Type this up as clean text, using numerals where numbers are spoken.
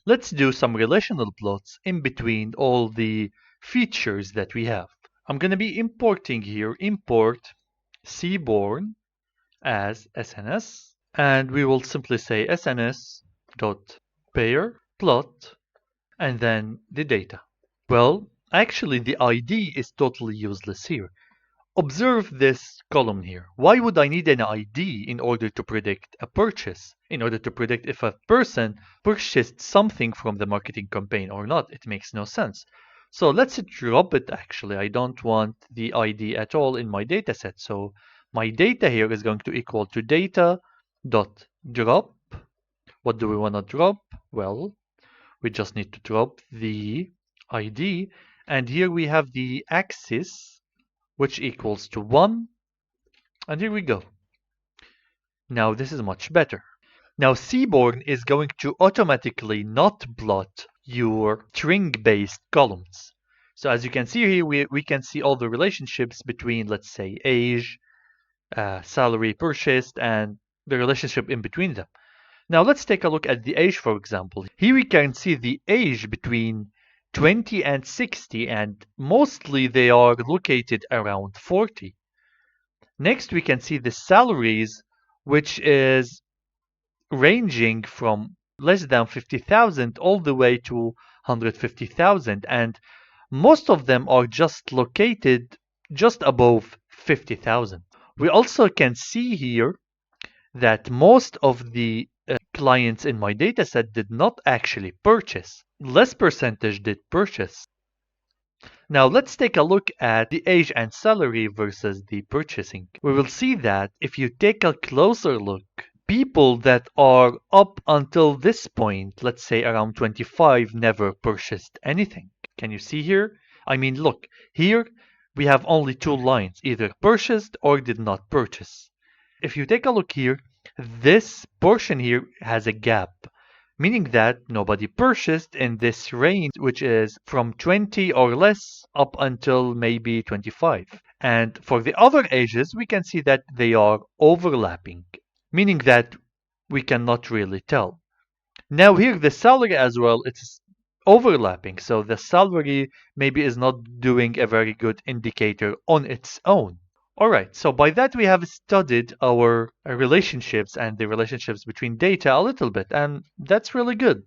Let's do some relational plots in between all the features that we have. I'm going to be importing here, import cborn as SNS, and we will simply say SNS dot pair plot and then the data. Well, actually the ID is totally useless here. Observe this column here. Why would I need an ID in order to predict a purchase? In order to predict if a person purchased something from the marketing campaign or not? It makes no sense. So let's drop it actually. I don't want the ID at all in my data set. So my data here is going to equal to data dot drop. What do we want to drop? Well, we just need to drop the ID. And here we have the axis, which equals to 1. And here we go. Now this is much better. Now cborn is going to automatically not plot your string-based columns. So as you can see here, we can see all the relationships between, let's say, age, salary purchased, and the relationship in between them. Now let's take a look at the age, for example. Here we can see the age between 20 and 60, and mostly they are located around 40. Next, we can see the salaries, which is ranging from less than 50,000 all the way to 150,000, and most of them are just located just above 50,000. We also can see here that most of the clients in my dataset did not actually purchase. Less percentage did purchase. Now let's take a look at the age and salary versus the purchasing. We will see that if you take a closer look, people that are up until this point, let's say around 25, never purchased anything. Can you see here? I mean, look, here we have only two lines, either purchased or did not purchase. If you take a look here, this portion here has a gap, meaning that nobody purchased in this range, which is from 20 or less up until maybe 25. And for the other ages, we can see that they are overlapping, meaning that we cannot really tell. Now here the salary as well, it's overlapping, so the salary maybe is not doing a very good indicator on its own. Alright, so by that we have studied our relationships and the relationships between data a little bit, and that's really good.